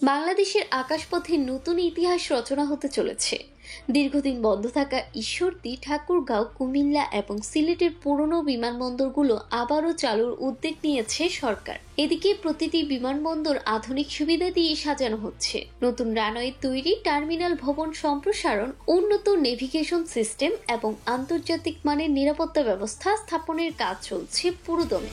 বাংলাদেশের আকাশপথে নতুন ইতিহাস রচনা হতে চলেছে। দীর্ঘদিন বন্ধ থাকা ঈশ্বরদী, ঠাকুরগাঁও, কুমিল্লা এবং সিলেটের পুরনো বিমানবন্দরগুলো আবারও চালুর উদ্যোগ নিয়েছে সরকার। এদিকে প্রতিটি বিমানবন্দর আধুনিক সুবিধা দিয়ে সাজানো হচ্ছে। নতুন রানওয়ে তৈরি, টার্মিনাল ভবন সম্প্রসারণ, উন্নত নেভিগেশন সিস্টেম এবং আন্তর্জাতিক মানের নিরাপত্তা ব্যবস্থা স্থাপনের কাজ চলছে পুরোদমে।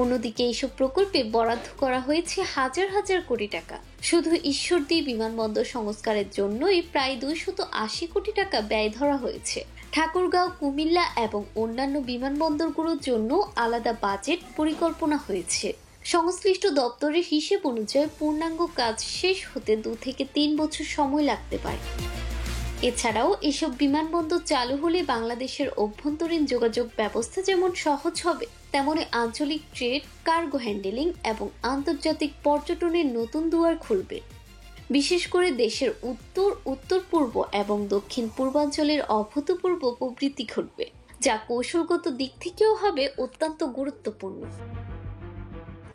অন্যদিকে এইসব প্রকল্পে বরাদ্দ করা হয়েছে হাজার হাজার কোটি টাকা। শুধু ঈশ্বরদী বিমানবন্দর সংস্কারের জন্যই প্রায় 280 কোটি টাকা ব্যয় ধরা হয়েছে। ঠাকুরগাঁও, কুমিল্লা এবং অন্যান্য বিমানবন্দরগুলোর জন্য আলাদা বাজেট পরিকল্পনা হয়েছে। সংশ্লিষ্ট দপ্তরের হিসেব অনুযায়ী পূর্ণাঙ্গ কাজ শেষ হতে 2 থেকে 3 বছর সময় লাগতে পারে। এছাড়াও এসব বিমানবন্দর চালু হলে বাংলাদেশের অভ্যন্তরীণ যোগাযোগ ব্যবস্থা যেমন সহজ হবে, তেমনি আঞ্চলিক ট্রেড, কার্গো হ্যান্ডেলিং এবং আন্তর্জাতিক পর্যটনের নতুন দুয়ার খুলবে। বিশেষ করে দেশের উত্তর, উত্তর পূর্ব এবং দক্ষিণ পূর্বাঞ্চলের অভূতপূর্ব প্রবৃদ্ধি ঘটবে, যা কৌশলগত দিক থেকেও হবে অত্যন্ত গুরুত্বপূর্ণ।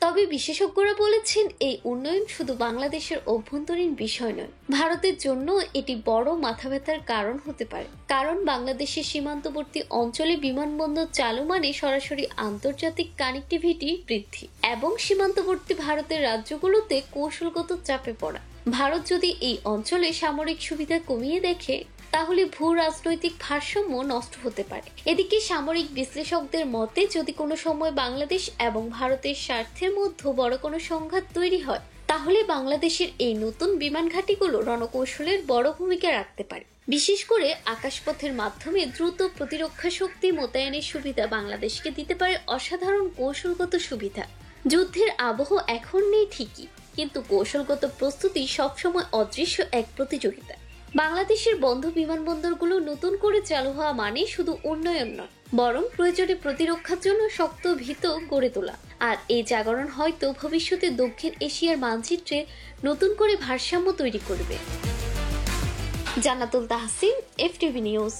তবে বিশেষজ্ঞরা বলেছেন, এই উন্নয়ন শুধু বাংলাদেশের অভ্যন্তরীণ বিষয় নয়, ভারতের জন্য এটি বড় মাথাব্যথার কারণ হতে পারে। কারণ বাংলাদেশের সীমান্তবর্তী অঞ্চলে বিমানবন্দর চালু মানে সরাসরি আন্তর্জাতিক কানেক্টিভিটি বৃদ্ধি এবং সীমান্তবর্তী ভারতের রাজ্যগুলোতে কৌশলগত চাপে পড়া। ভারত যদি এই অঞ্চলে সামরিক সুবিধা কমিয়ে দেখে, তাহলে ভূ রাজনৈতিক ভারসাম্য নষ্ট হতে পারে। এদিকে সামরিক বিশ্লেষকদের মতে, যদি কোনো সময় বাংলাদেশ এবং ভারতের স্বার্থের মধ্যে বড় কোনো সংঘাত তৈরি হয়, তাহলে বাংলাদেশের এই নতুন বিমান ঘাঁটিগুলো রণকৌশলের বড় ভূমিকা রাখতে পারে। বিশেষ করে আকাশপথের মাধ্যমে দ্রুত প্রতিরক্ষা শক্তি মোতায়েনের সুবিধা বাংলাদেশকে দিতে পারে অসাধারণ কৌশলগত সুবিধা। যুদ্ধের আবহ এখন নেই ঠিকই, কিন্তু কৌশলগত প্রস্তুতি সবসময় অদৃশ্য এক প্রতিযোগিতা। বাংলাদেশের বন্ধ বিমানবন্দরগুলো নতুন করে চালু হওয়া মানে শুধু উন্নয়ন নয়, বরং প্রয়োজনে প্রতিরক্ষার জন্য শক্ত ভিত গড়ে তোলা। আর এই জাগরণ হয়তো ভবিষ্যতে দক্ষিণ এশিয়ার মানচিত্রে নতুন করে ভারসাম্য তৈরি করবে। জান্নাতুল তাহসিন, FTV নিউজ।